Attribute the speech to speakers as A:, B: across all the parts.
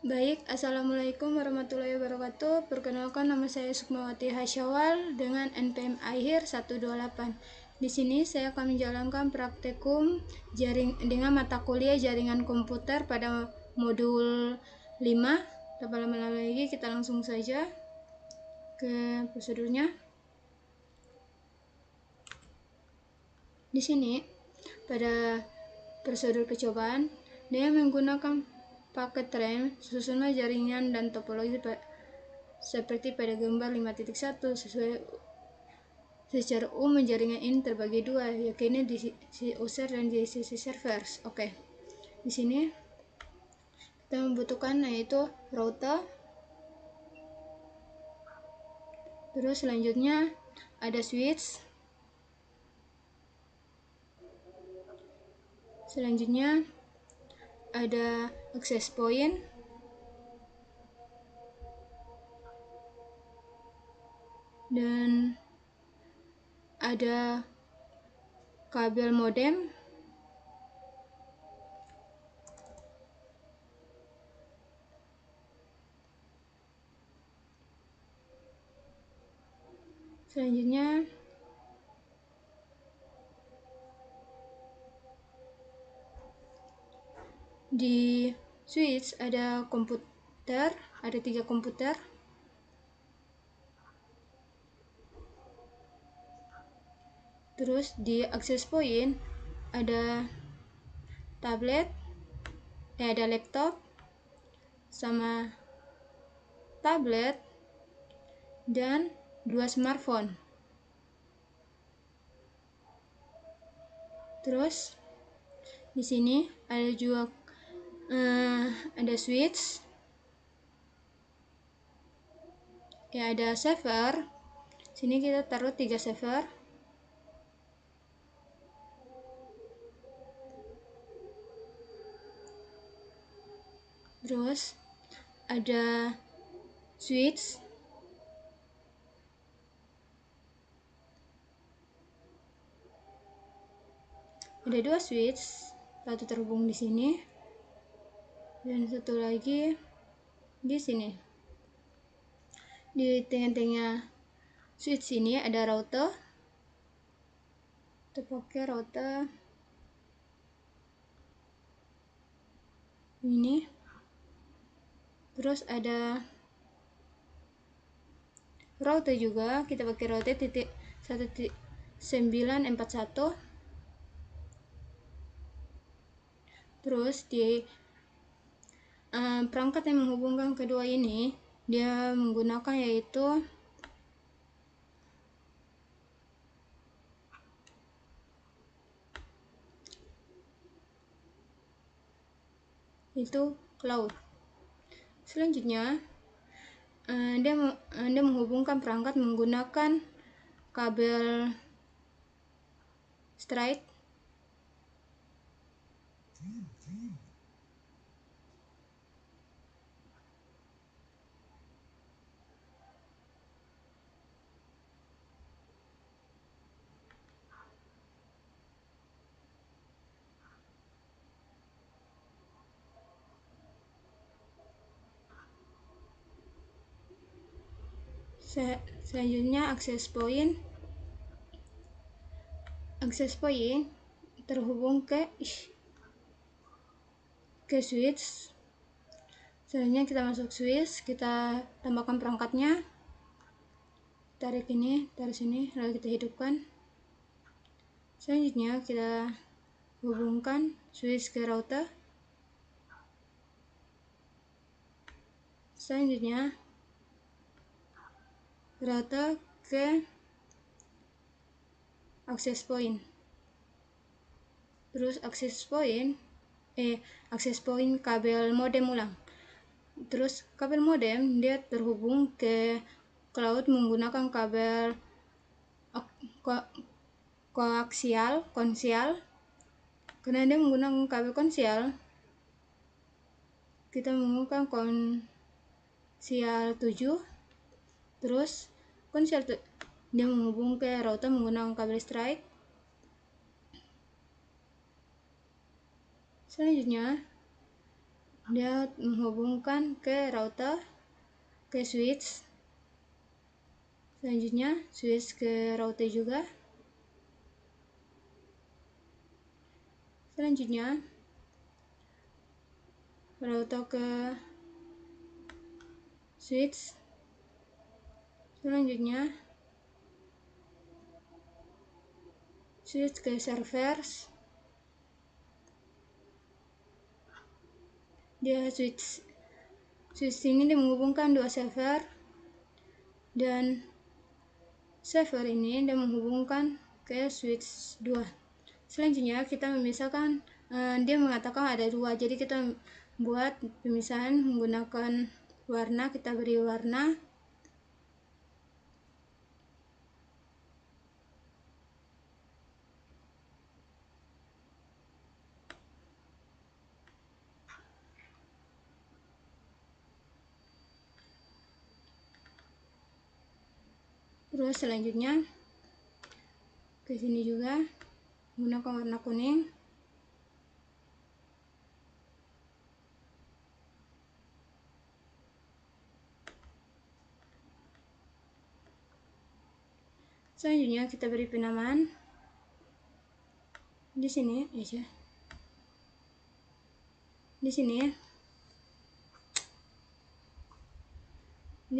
A: Baik, Assalamualaikum warahmatullahi wabarakatuh. Perkenalkan, nama saya Sukmawati Hasyawal dengan NPM akhir 128. Di sini saya akan menjalankan praktikum dengan mata kuliah jaringan komputer pada modul 5. Tanpa lama-lama lagi, kita langsung saja ke prosedurnya. Di sini pada prosedur percobaan, dia menggunakan paket RAM, susunan jaringan dan topologi seperti pada gambar 5.1 secara umum jaringan ini terbagi dua, yaitu di sisi user dan di sisi server. Oke. Di sini kita membutuhkan yaitu router. Terus selanjutnya ada switch. Selanjutnya ada access point. Dan ada kabel modem. Selanjutnya di switch ada komputer, ada 3 komputer. Terus di access point ada tablet, ada laptop sama tablet dan 2 smartphone. Terus di sini ada juga ada switch, ya ada server. Sini kita taruh 3 server. Terus ada switch, ada 2 switch, satu terhubung di sini dan satu lagi di sini. Di tengah-tengah switch ini ada router. Kita pakai router ini. Terus ada router juga, kita pakai router titik 1941. Terus di perangkat yang menghubungkan kedua ini, dia menggunakan yaitu cloud. Selanjutnya dia menghubungkan perangkat menggunakan kabel straight. Selanjutnya access point terhubung ke switch. Selanjutnya kita masuk switch, kita tambahkan perangkatnya, tarik ini, tarik sini, lalu kita hidupkan. Selanjutnya kita hubungkan switch ke router. Selanjutnya router ke access point. Terus access point kabel modem ulang. Terus kabel modem dia terhubung ke cloud menggunakan kabel konsial. Karena dia menggunakan kabel konsial, kita menggunakan konsial 7. Terus konsial dia menghubung ke router menggunakan kabel straight. Selanjutnya dia menghubungkan ke router, ke switch. Selanjutnya switch ke router juga. Selanjutnya router ke switch. Selanjutnya switch ke servers. Dia switch ini dia menghubungkan dua server, dan server ini dia menghubungkan ke switch 2. Selanjutnya kita memisahkan, dia mengatakan ada dua, jadi kita buat pemisahan menggunakan warna. Kita beri warna. Terus selanjutnya ke sini juga menggunakan warna kuning. Selanjutnya kita beri penamaan di sini aja. Di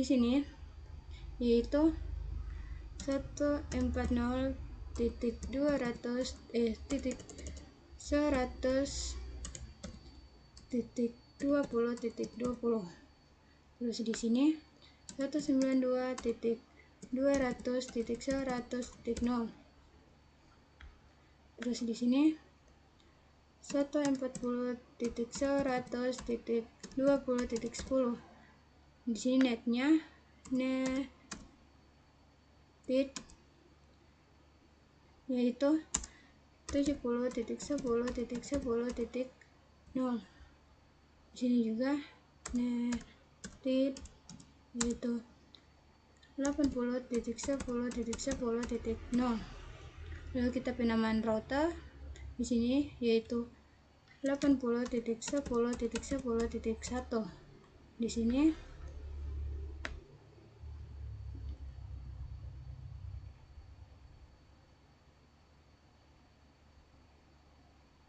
A: sini yaitu 140.100.20.20. Terus di sini 192.200.100.0. Terus di sini 140.100.20.10. Di sini netnya yaitu 70.10.10.0. Di sini juga netit yaitu 80.10.10.0. Lalu kita penamaan router di sini yaitu 80.10.10.1. Di sini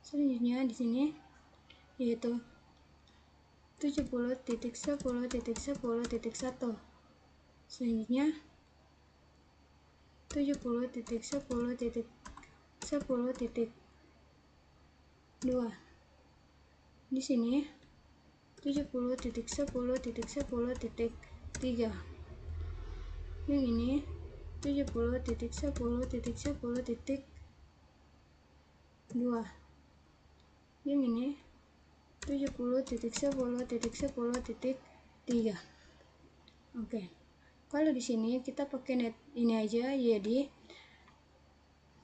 A: selanjutnya di sini yaitu 70.10.10.1. Selanjutnya 70.10.10.2. Di sini 70.10.10.3. Yang ini 70.10.10.2. Yang ini 70.10.10.3. Oke. Kalau di sini kita pakai net ini aja, jadi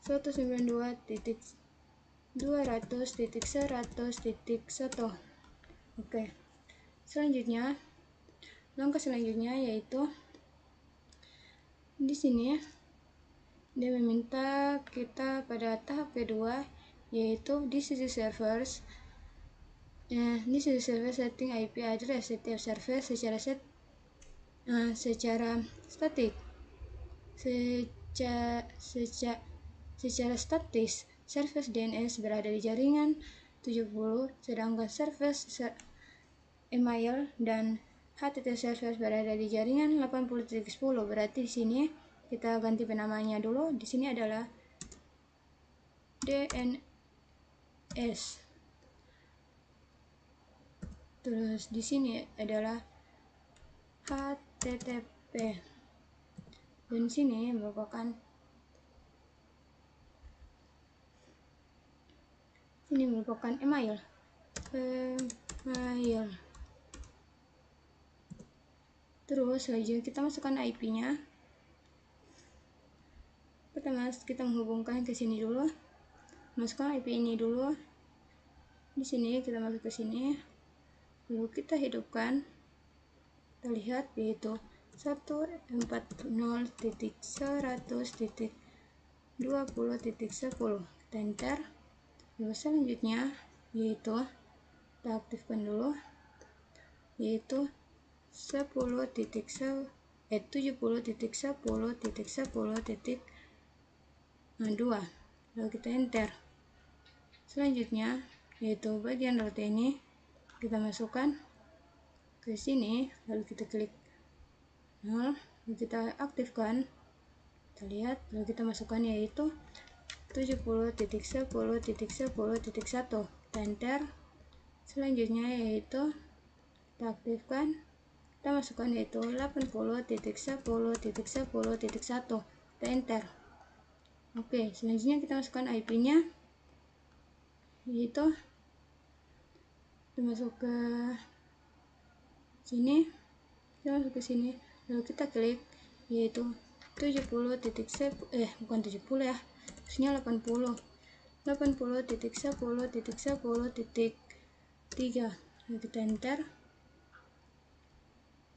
A: 192.200.100.1. Oke. Selanjutnya, langkah selanjutnya yaitu di sini dia meminta kita pada tahap kedua, yaitu di sisi servers. Di sisi server setting IP address setiap server secara statik. Secara statis, server DNS berada di jaringan 70, sedangkan server email dan HTTP server berada di jaringan 80.10. Berarti di sini kita ganti penamanya dulu. Di sini adalah DNS. Terus di sini adalah HTTP. Dan sini merupakan email. Terus selanjutnya kita masukkan IP-nya. Pertama kita menghubungkan ke sini dulu. Masukkan IP ini dulu. Di sini kita masuk ke sini. Lalu kita hidupkan. Kita lihat yaitu 140.100.20.10. Kita enter. Lalu selanjutnya yaitu kita aktifkan dulu. yaitu 70.10.10.10.2. Lalu kita enter. Selanjutnya yaitu bagian rute ini kita masukkan ke sini, lalu kita klik 0, lalu kita aktifkan. Kita lihat, lalu kita masukkan yaitu 70.10.10.1. Kita enter. Selanjutnya yaitu kita aktifkan, kita masukkan yaitu 80.10.10.1. Kita enter. Oke, selanjutnya kita masukkan IP-nya, yaitu kita masuk ke sini, lalu kita klik yaitu 80.10.10.3. lalu kita enter.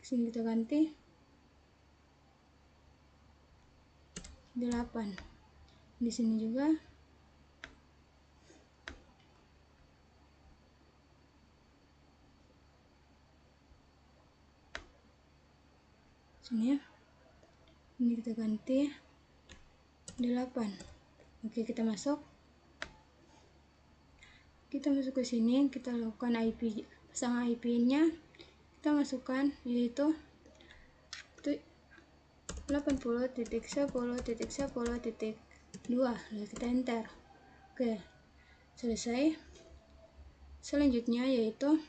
A: Sini kita ganti 8. Di sini juga sini ya, ini kita ganti 8. Oke, kita masuk ke sini, kita lakukan IP, pasang IP-nya, kita masukkan yaitu 80.10.10.2. lalu kita enter. Oke, selesai. Selanjutnya yaitu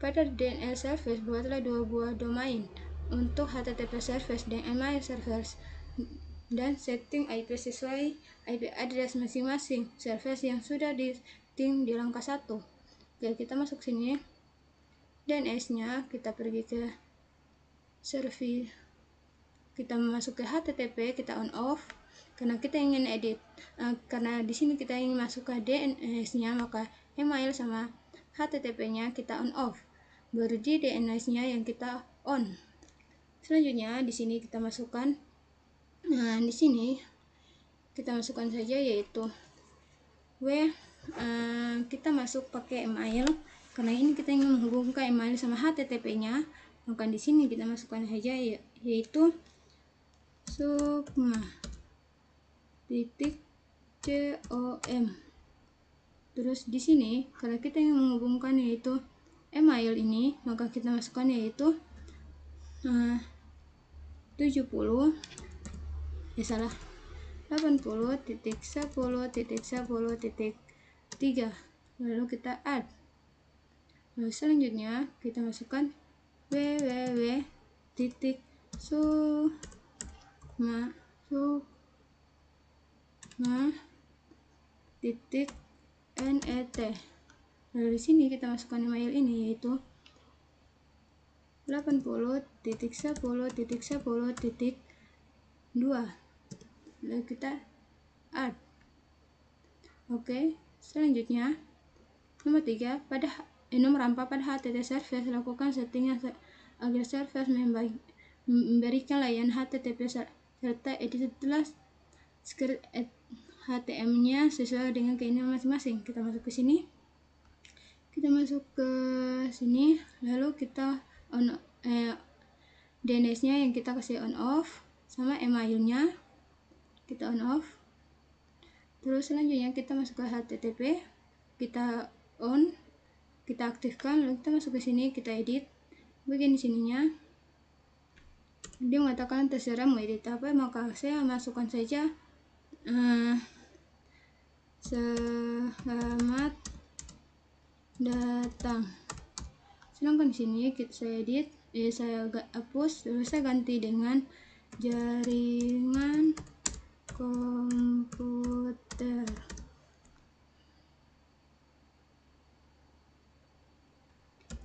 A: pada DNS service buatlah 2 buah domain untuk HTTP service dan email service, dan setting IP sesuai IP address masing-masing service yang sudah di langkah 1. Oke, kita masuk sini, DNS-nya kita pergi ke service, kita masuk ke HTTP, kita on off karena kita ingin edit. Karena di sini kita ingin masuk ke DNS-nya, maka email sama HTTP-nya kita on off, baru di DNS-nya yang kita on. Selanjutnya di sini kita masukkan, di sini kita masukkan saja yaitu kita masuk pakai email karena ini kita ingin menghubungkan email sama HTTP-nya, maka di sini kita masukkan saja yaitu sukma.com. Terus di sini kalau kita ingin menghubungkan yaitu email ini, maka kita masukkan yaitu 80.10.10.3. lalu kita add. Lalu selanjutnya kita masukkan www.sukma.net. lalu di sini kita masukkan email ini yaitu 80.10.10.2. lalu kita add. Oke, selanjutnya nomor 3, nomor 4, pada HTTP service lakukan settingnya agar service memberikan layanan HTTP serta edit script HTML-nya sesuai dengan keinginan masing-masing. Kita masuk ke sini, lalu kita on DNS-nya yang kita kasih on off sama emailnya kita on off. Terus selanjutnya kita masuk ke HTTP, kita on, kita aktifkan, lalu kita masuk ke sini, kita edit bagian sininya. Dia mengatakan terserah mau edit apa, maka saya masukkan saja selamat datang. Sedangkan di sini saya edit, saya hapus, lalu saya ganti dengan jaringan komputer.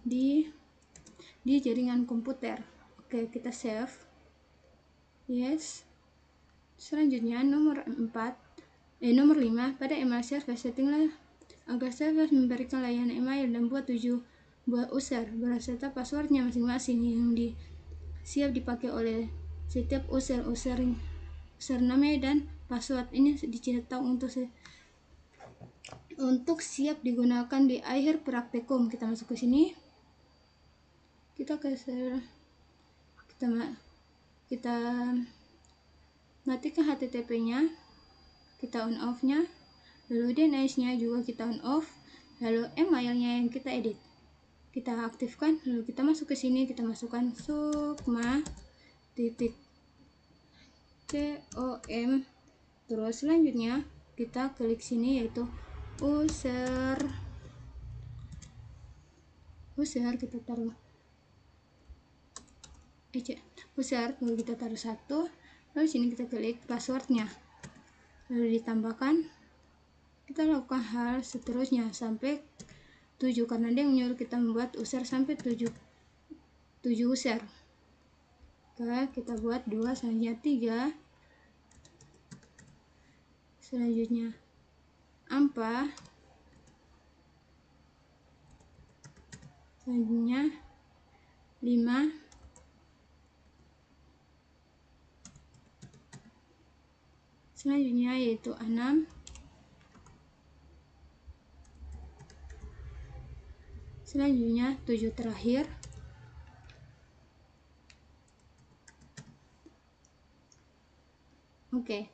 A: Di jaringan komputer. Oke, kita save. Yes. Selanjutnya nomor 5, pada email service settinglah agar service memberikan layanan email dan buat 7 buah user berserta passwordnya masing-masing yang siap dipakai oleh setiap username dan password ini dicetak untuk siap digunakan di akhir praktikum. Kita masuk ke sini, kita kita matikan HTTP-nya, kita on off-nya, lalu DNS-nya juga kita on off, lalu emailnya yang kita edit kita aktifkan, lalu kita masuk ke sini, kita masukkan sukma.com, terus selanjutnya kita klik sini yaitu user, kita taruh user, lalu kita taruh 1, lalu sini kita klik passwordnya, lalu ditambahkan, kita lakukan hal seterusnya sampai 7 karena dia menyuruh kita membuat user sampai 7 user. Oke, kita buat 2, selanjutnya 3, selanjutnya 4, selanjutnya 5, selanjutnya yaitu 6, selanjutnya 7 terakhir, oke.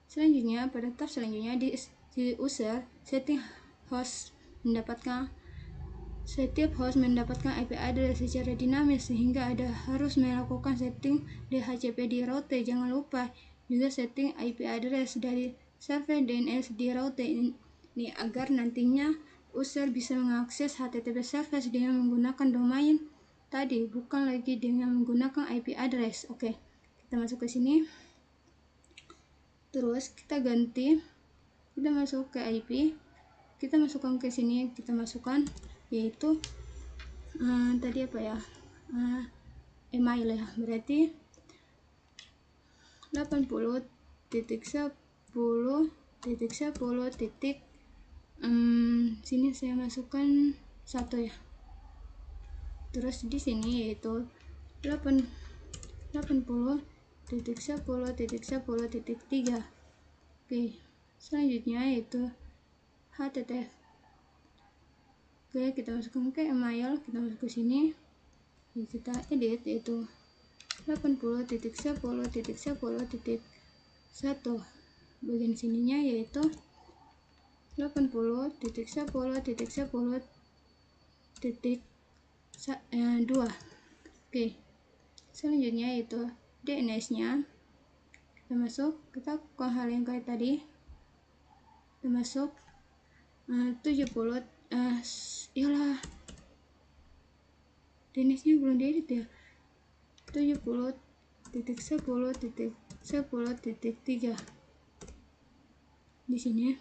A: Selanjutnya pada tab selanjutnya di user setting host mendapatkan setiap host mendapatkan IP address secara dinamis sehingga ada harus melakukan setting DHCP di route. Jangan lupa juga setting IP address dari server DNS di route ini agar nantinya user bisa mengakses HTTP service dengan menggunakan domain tadi, bukan lagi dengan menggunakan IP address. Oke, kita masuk ke sini. Terus kita ganti, kita masuk ke IP, kita masukkan ke sini, kita masukkan yaitu tadi apa ya, email ya, berarti 80.10.10. Sini saya masukkan 1 ya. Terus di sini yaitu 80.10.10.3. Oke, selanjutnya yaitu HTTP. Oke, kita masukkan ke email, kita masuk ke sini, kita edit yaitu 80.10.10.1. bagian sininya yaitu 80.10.10.2. Oke, selanjutnya yaitu DNS-nya. Kita masuk, kita ke hal yang kayak tadi, kita masuk 70. Iyalah, DNS-nya belum diedit ya. 70.10.10.3 di sini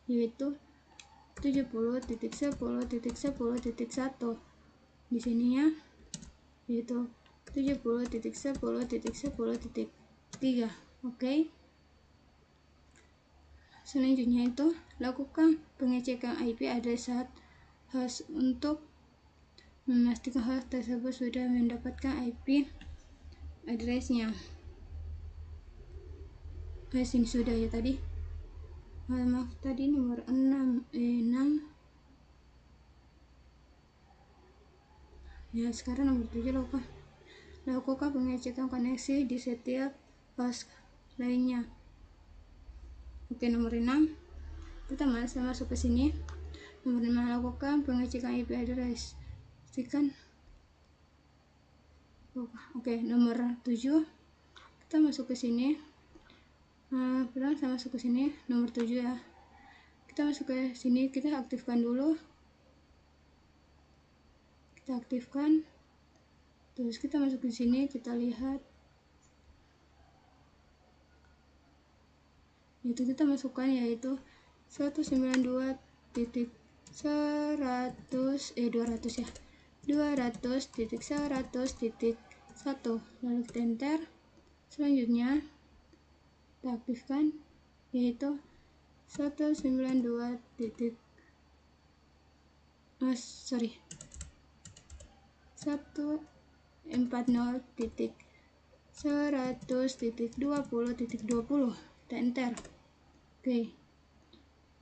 A: yaitu 70.10.10.1 di sininya yaitu 70.10.10.3. Oke. Selanjutnya itu lakukan pengecekan IP address saat host untuk memastikan host tersebut sudah mendapatkan IP addressnya. Sini sudah ya tadi. Maaf tadi nomor 6 ya, sekarang nomor 7 lakukan pengecekan koneksi di setiap host lainnya. Oke, nomor 6 pertama saya masuk ke sini. Nomor 5 lakukan pengecekan IP address. Pastikan. Oke, nomor 7 kita masuk ke sini. Pertama saya masuk ke sini, nomor 7 ya. Kita masuk ke sini, kita aktifkan dulu. Kita aktifkan. Terus kita masuk ke sini, kita lihat. Itu kita masukkan yaitu 192.100 ya. 200.100.1. Lalu kita enter. Selanjutnya kita aktifkan yaitu 192. 140.100.20.20. Kita enter. Oke,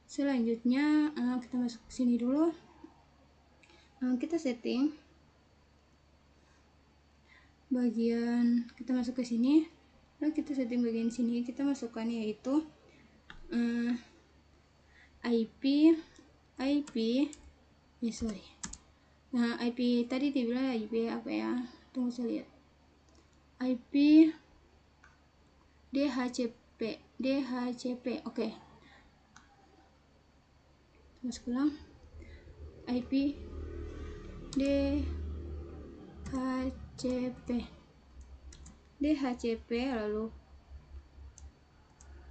A: selanjutnya kita masuk ke sini dulu. Kita setting bagian kita masuk ke sini, lalu kita setting bagian sini, kita masukkan yaitu IP. Nah, IP tadi dibilang IP apa ya? Tunggu saya lihat. IP DHCP. Oke. Terus ulang. IP DHCP lalu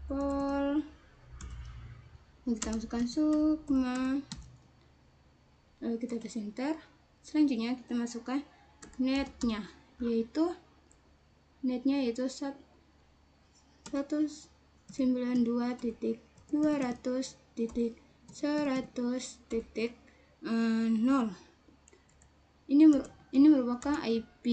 A: pol, kita masukkan Sukma, lalu kita tes enter. Selanjutnya kita masukkan netnya yaitu 192.200.100.0. Ini merupakan IP,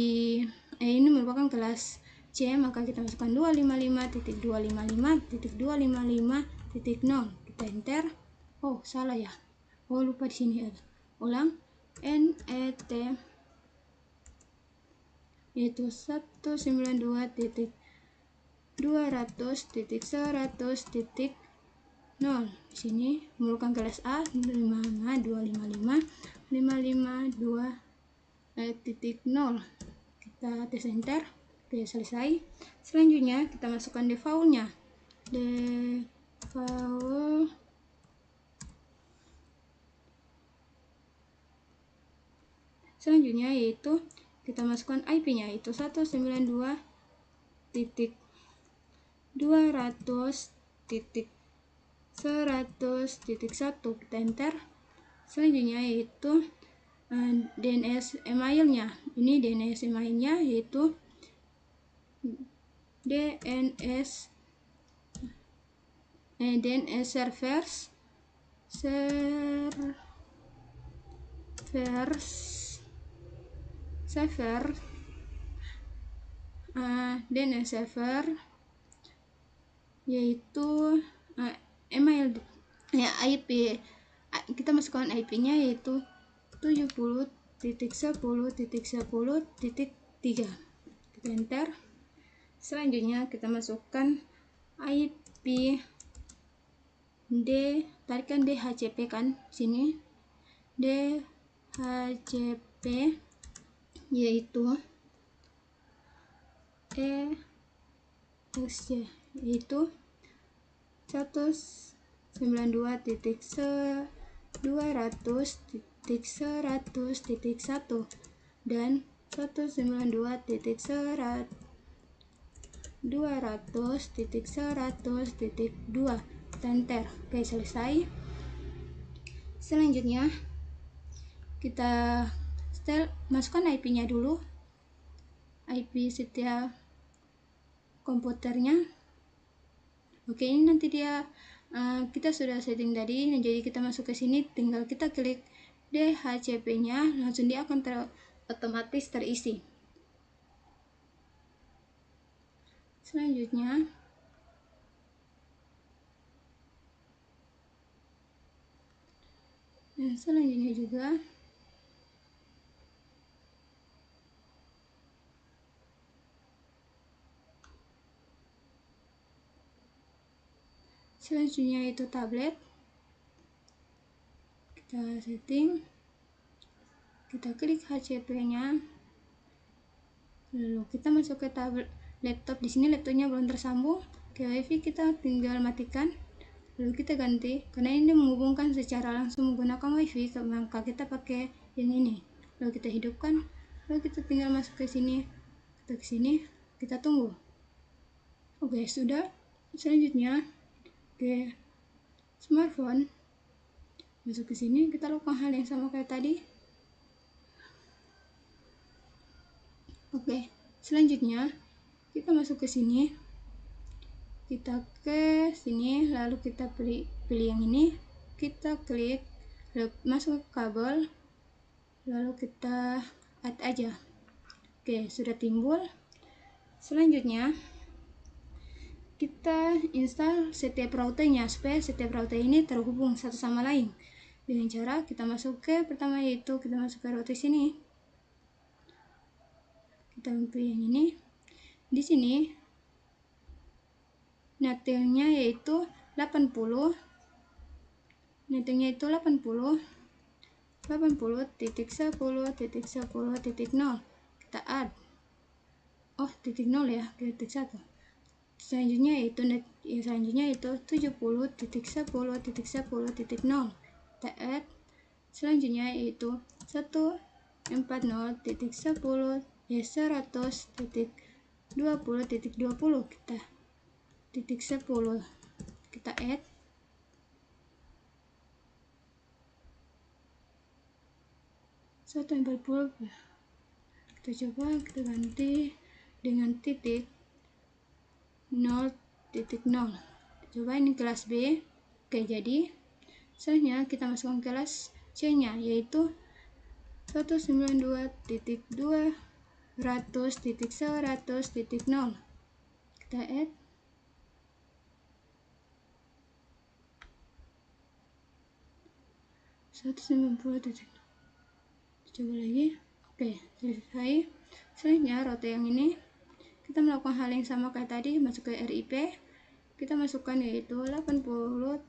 A: ini merupakan kelas C, maka kita masukkan 255.255.255.0. Kita enter. Oh, salah ya. Oh, lupa di sini ada. Ulang. NET yaitu 192.200.100.0. Di sini merupakan kelas A 55255.200.0. Kita tes enter. Oke, selesai. Selanjutnya kita masukkan default-nya. Default selanjutnya yaitu kita masukkan IP-nya yaitu 192.200.100.1. Kita enter. Selanjutnya yaitu DNS emailnya. Ini DNS emailnya yaitu DNS servers DNS server yaitu email ya, IP kita masukkan IP-nya yaitu 70.10.10.3. kita enter. Selanjutnya kita masukkan IP tarikan DHCP kan sini, DHCP yaitu yaitu 192.200.100.1 dan 192.200.100.2. Enter. Oke, selesai. Selanjutnya kita masukkan IP-nya dulu, IP setiap komputernya. Oke, ini nanti dia kita sudah setting tadi, jadi kita masuk ke sini, tinggal kita klik DHCP-nya, langsung dia akan otomatis terisi. Selanjutnya juga selanjutnya itu tablet. Kita setting, kita klik HCP-nya, lalu kita masuk ke tablet laptop. Di sini laptopnya belum tersambung ke WiFi, kita tinggal matikan, lalu kita ganti karena ini menghubungkan secara langsung menggunakan WiFi, maka kita pakai yang ini. Lalu kita hidupkan, lalu kita tinggal masuk ke sini, kita tunggu. Oke, sudah. Selanjutnya ke smartphone, masuk ke sini, kita lakukan hal yang sama kayak tadi. Oke, selanjutnya kita masuk ke sini, kita ke sini, lalu kita pilih yang ini, kita klik, lalu masuk ke kabel, lalu kita add aja. Oke, sudah timbul. Selanjutnya kita install setiap routernya supaya setiap router ini terhubung satu sama lain dengan cara kita masuk ke pertama, yaitu kita masuk ke router sini, kita pilih yang ini. Di sini nettingnya yaitu 80, nettingnya itu 80 80.10.10.0, kita add, titik 0 ya, titik 1. Selanjutnya yaitu 70.10.10.0, kita add. Selanjutnya yaitu 140.10.100.20.20, kita titik 10, kita add. Kita coba kita ganti dengan titik 0.0. Coba ini kelas B. Oke, jadi selanjutnya kita masukkan kelas C nya yaitu 192.200.100.0, kita add. Coba lagi. Oke, selesai. Selanjutnya route yang ini kita melakukan hal yang sama kayak tadi, masuk ke RIP, kita masukkan yaitu 80.0.0.0,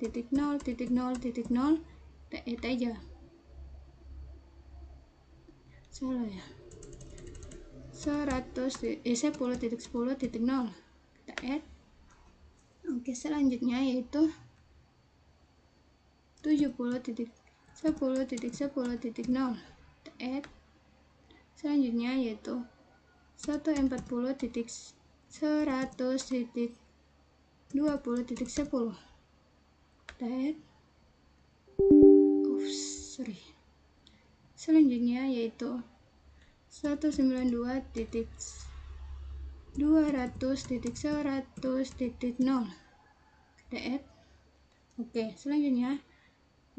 A: kita add aja. Salah ya, 10.10.0, kita add. Oke, selanjutnya yaitu 70.10.10.0, kita add. Selanjutnya yaitu 140.100.20.10, kita add. Selanjutnya yaitu 192.200.100.0, kita add. Oke, selanjutnya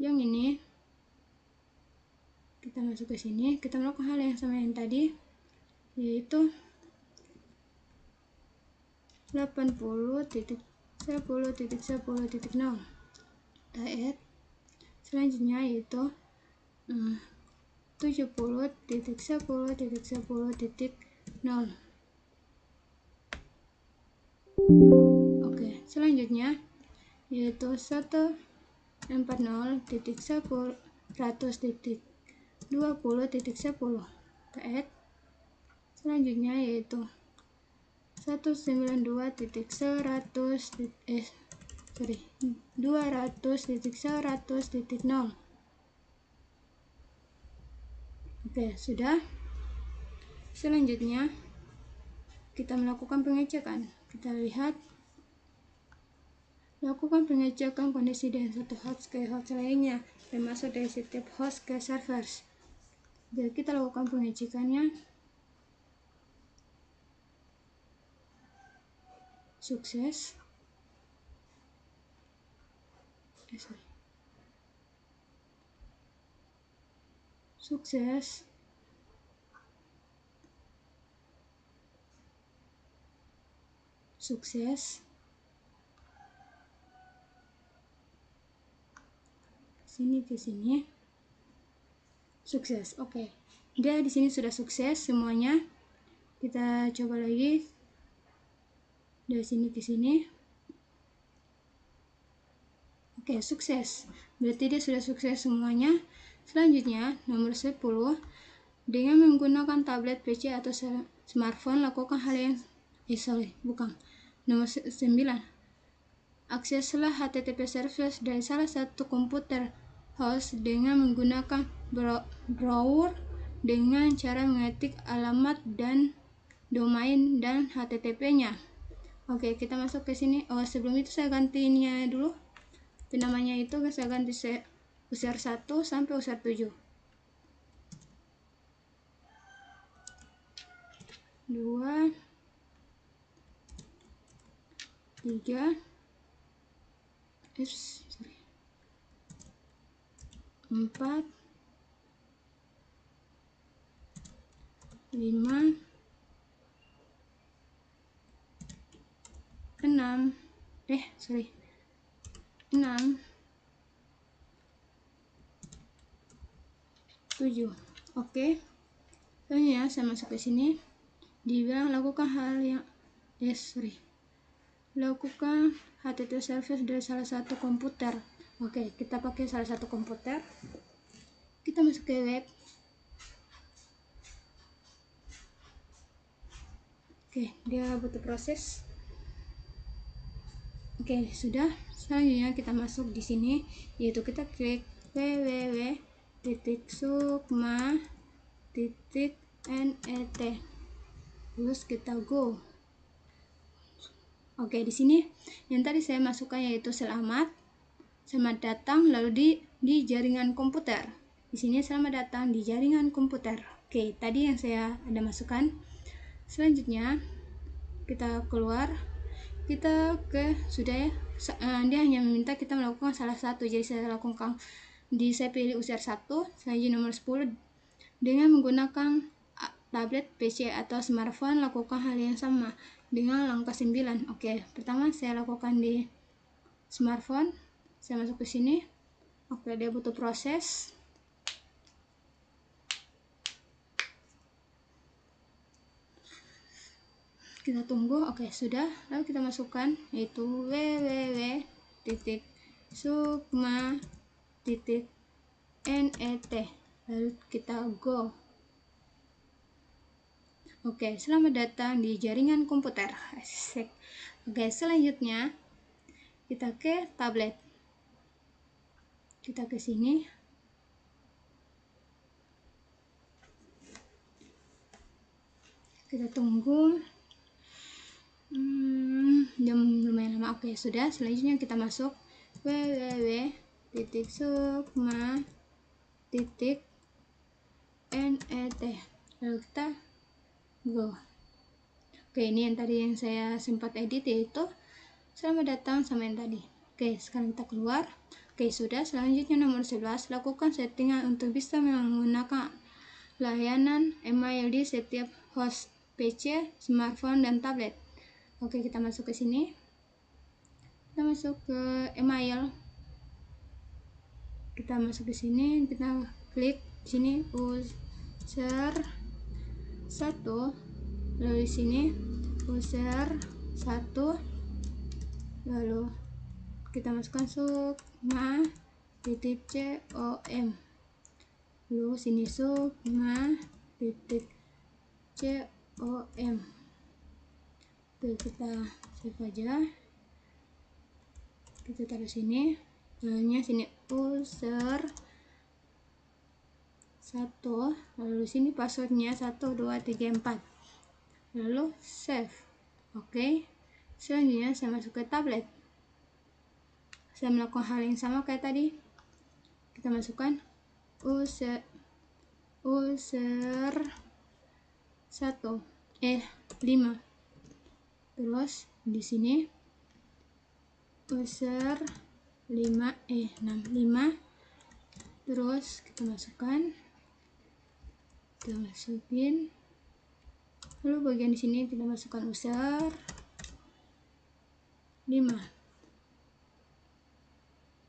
A: yang ini kita masuk ke sini, kita melakukan hal yang sama yang tadi, yaitu 80.10.10.0, kita add. Selanjutnya yaitu 70.10.10.0. Oke, selanjutnya yaitu 140.100.20.10, kita add. Selanjutnya yaitu 200.100.0. Oke, sudah. Selanjutnya kita melakukan pengecekan. Kita lihat, lakukan pengecekan kondisi dari satu host ke host lainnya, termasuk dari setiap host ke servers. Jadi kita lakukan pengecekannya. Sukses. Sukses. Sukses. Ke sini. Sukses. Oke. Dia di sini sudah sukses semuanya. Kita coba lagi. Dari sini ke sini. Oke, sukses. Berarti dia sudah sukses semuanya. Selanjutnya, nomor 10. Dengan menggunakan tablet, PC, atau smartphone, lakukan hal yang Nomor 9. Akseslah HTTP service dari salah satu komputer host dengan menggunakan browser dengan cara mengetik alamat dan domain dan HTTP-nya. Oke, kita masuk ke sini. Sebelum itu saya ganti ininya dulu. Namanya itu saya ganti user 1 sampai user 7. 2 3 4 5 6 6 7. Oke. Selanjutnya saya masuk ke sini. dibilang lakukan hal yang lakukan HTTP service dari salah satu komputer. Oke, kita pakai salah satu komputer, kita masuk ke web. Oke, dia butuh proses. Oke, sudah. Selanjutnya kita masuk di sini, yaitu kita klik www.sukma.net. Terus kita go. Oke, di sini yang tadi saya masukkan yaitu selamat datang, lalu di jaringan komputer. Di sini selamat datang di jaringan komputer. Oke, tadi yang saya ada masukkan. Selanjutnya kita keluar, kita ke sudah ya. Dia hanya meminta kita melakukan salah satu, jadi saya lakukan saya pilih user 1, selanjutnya nomor 10 dengan menggunakan tablet, PC atau smartphone. Lakukan hal yang sama dengan langkah 9. Oke, pertama saya lakukan di smartphone, saya masuk ke sini. Oke, dia butuh proses. Kita tunggu. Oke, sudah. Lalu kita masukkan yaitu www.sukma.net. Lalu kita go. Oke, selamat datang di jaringan komputer. Asik. Oke, selanjutnya kita ke tablet. Kita ke sini. Kita tunggu. Jam lumayan lama. Oke, sudah. Selanjutnya kita masuk www.sukma.net. Lalu kita go. Oke, ini yang tadi yang saya sempat edit, yaitu selamat datang sama yang tadi. Oke, sekarang kita keluar. Oke, sudah. Selanjutnya nomor 11, lakukan settingan untuk bisa menggunakan layanan email di setiap host PC, smartphone, dan tablet. Oke, kita masuk ke sini. Kita masuk ke email. Kita masuk ke sini, kita klik sini user 1, lalu di sini user 1, lalu kita masukkan sukma.com, lalu sini sukma.com. Oke, kita save aja, kita taruh sini, lalu sini user 1, lalu sini passwordnya 1234, lalu save. Oke, selanjutnya saya masuk ke tablet. Saya melakukan hal yang sama kayak tadi. Kita masukkan user 5. Terus di sini user 5. Terus kita masukin, lalu bagian di sini kita masukkan user 5.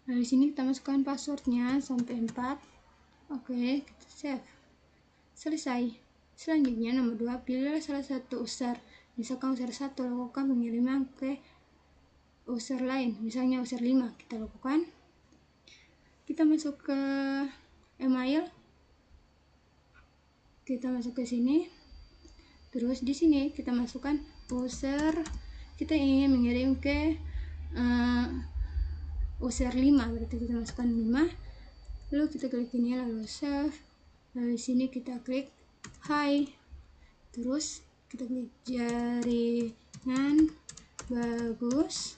A: Lalu di sini kita masukkan passwordnya sampai 4. Oke, kita save. Selesai. Selanjutnya nomor 2, pilih salah satu user. Misalkan user 1, lakukan pengiriman ke user lain, misalnya user 5. Kita lakukan. Kita masuk ke email. Kita masuk ke sini. Terus di sini kita masukkan user. Kita ingin mengirim ke user 5, berarti kita masukkan 5. Lalu kita klik ini, lalu save. Lalu di sini kita klik hi. Terus kita klik jaringan bagus,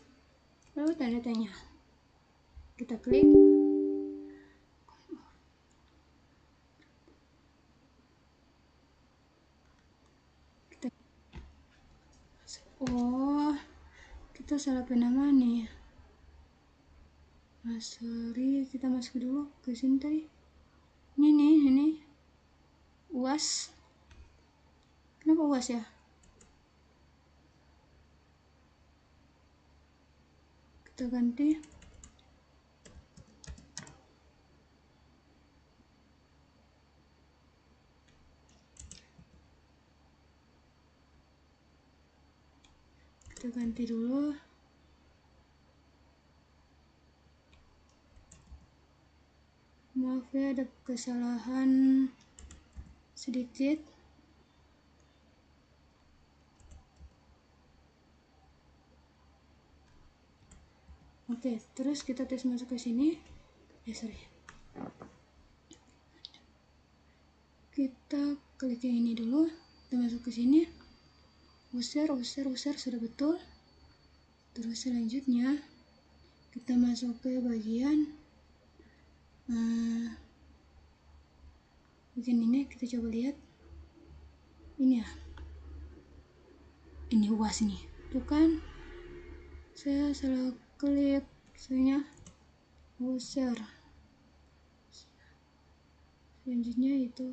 A: lalu tanda tanya. Kita klik. Oh, kita salah penama nih. Sorry, kita masuk dulu ke sini tadi. Ini UAS. Kenapa UAS ya? Kita ganti. kita ganti dulu. Maaf ya, ada kesalahan sedikit. Oke, terus kita tes masuk ke sini. Kita klik yang ini dulu. Kita masuk ke sini. User sudah betul. Terus selanjutnya kita masuk ke bagian ini. Kita coba lihat. Ini ya. Ini UAS nih. Tuh kan. Saya salah klik. Soalnya user. Selanjutnya itu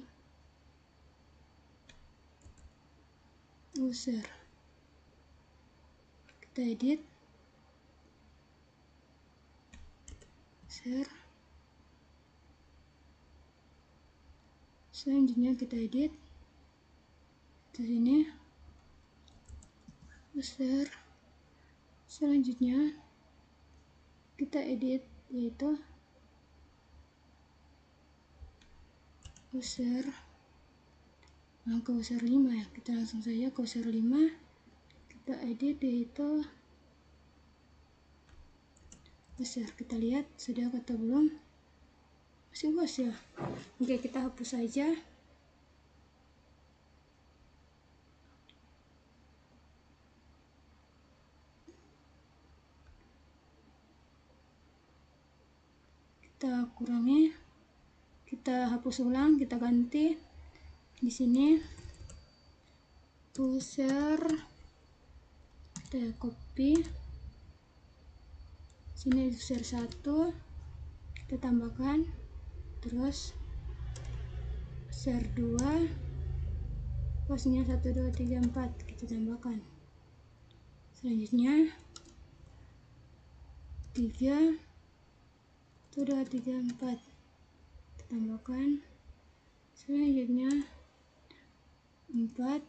A: user. Kita edit. Share. Selanjutnya kita edit. Di sini user. Selanjutnya kita edit yaitu user. Ke user 5 ya. Kita langsung saja ke user 5. Kita edit yaitu user. Kita lihat sudah atau belum. Masih UAS ya. Oke, kita hapus saja. Kita kurangi. Kita hapus ulang, kita ganti. Di sini user, kita copy. Sini user 1 kita tambahkan, terus user 2 posnya 1 2 3 4 kita tambahkan. Selanjutnya 3 1 2 3 4 kita tambahkan. Selanjutnya 4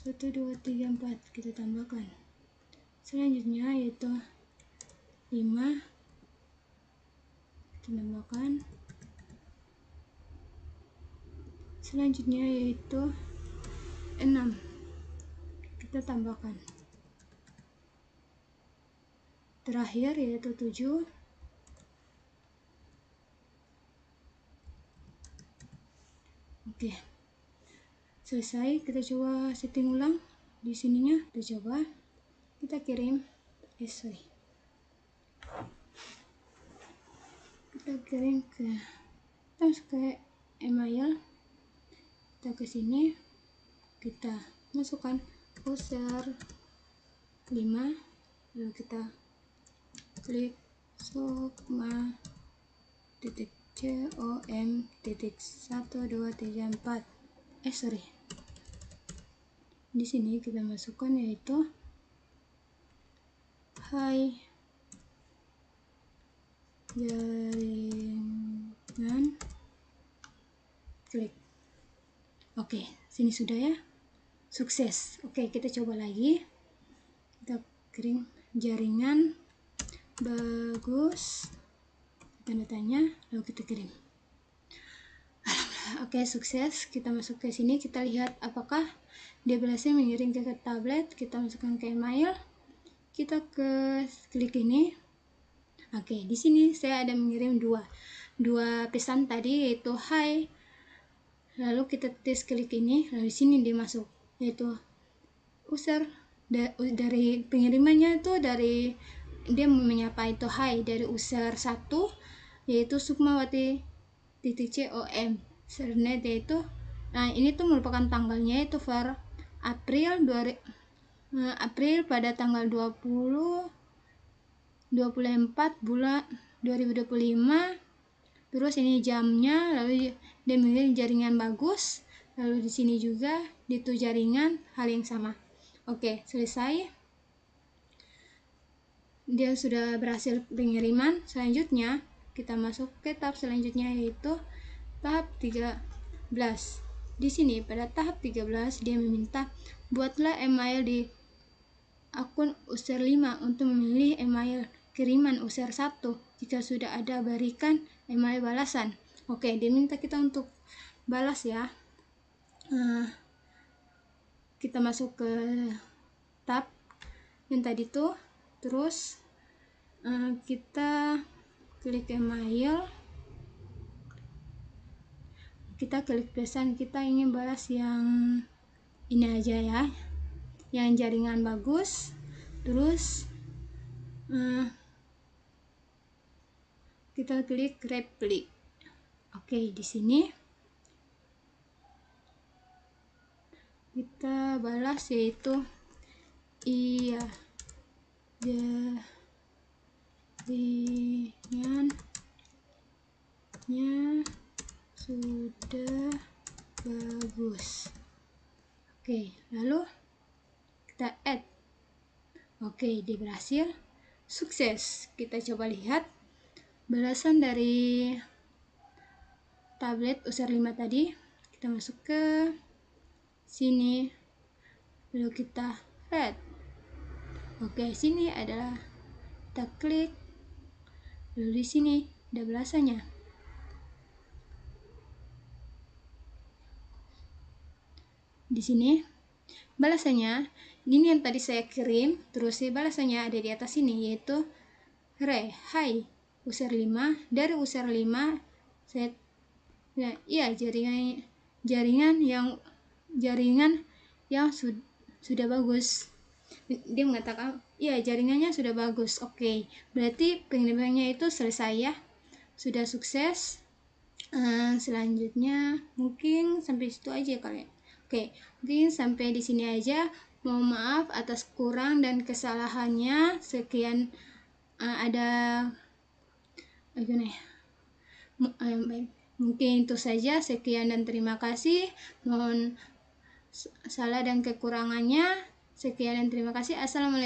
A: 1 2 3 4 kita tambahkan. Selanjutnya yaitu 5 kita tambahkan. Selanjutnya yaitu 6 kita tambahkan. Terakhir yaitu 7. Oke, selesai. Kita coba setting ulang di sininya. Kita coba, kita kirim. Kita kirim ke, kita masuk ke email. Kita ke sini, kita masukkan user 5, lalu kita klik sukma.com.12334. Di sini kita masukkan yaitu hai jaringan, klik. Oke, sini sudah ya, sukses. Oke, kita coba lagi. Kita kirim jaringan bagus, tanda tanya, lalu kita kirim. Alhamdulillah. Oke, sukses. Kita masuk ke sini, kita lihat apakah dia berhasil mengirim ke tablet. Kita masukkan ke email, kita klik ini. Oke, di sini saya ada mengirim dua pesan tadi, yaitu hai. Lalu kita tes klik ini, lalu di sini dia masuk, yaitu user. Dari pengirimannya itu dari dia menyapa itu hai dari user 1, yaitu sukmawati.com. Sernet yaitu, nah ini tuh merupakan tanggalnya itu April pada tanggal 24 bulan 2025. Terus ini jamnya, lalu dia mengirim jaringan bagus. Lalu di sini juga di itu jaringan hal yang sama. Oke, selesai. Dia sudah berhasil pengiriman. Selanjutnya kita masuk ke tahap selanjutnya, yaitu tahap 13. Di sini pada tahap 13 dia meminta buatlah email di akun user 5 untuk memilih email kiriman user 1. Jika sudah ada, berikan email balasan. Oke, diminta kita untuk balas ya. Kita masuk ke tab yang tadi tuh, terus kita klik email, kita klik pesan. Kita ingin balas yang ini aja ya, yang jaringan bagus. Terus kita klik reply. Oke, di sini kita balas yaitu iya jaringannya sudah bagus. Oke, lalu kita add. Oke, dia berhasil, sukses. Kita coba lihat balasan dari tablet user 5 tadi. Kita masuk ke sini, lalu kita read. Oke, sini adalah kita klik, lalu di sini ada balasannya. Di sini balasannya ini yang tadi saya kirim, terus balasannya ada di atas sini, yaitu hai user 5, dari user 5 saya iya jaringan yang sudah bagus. Dia mengatakan iya jaringannya sudah bagus. Oke, berarti pengirimannya itu selesai ya, sudah sukses. Selanjutnya mungkin sampai situ aja kali ya. Oke, mungkin sampai di sini aja. Mohon maaf atas kurang dan kesalahannya. Sekian, ada gimana ya? Mungkin itu saja. Sekian dan terima kasih. Mohon salah dan kekurangannya. Sekian dan terima kasih. Assalamualaikum.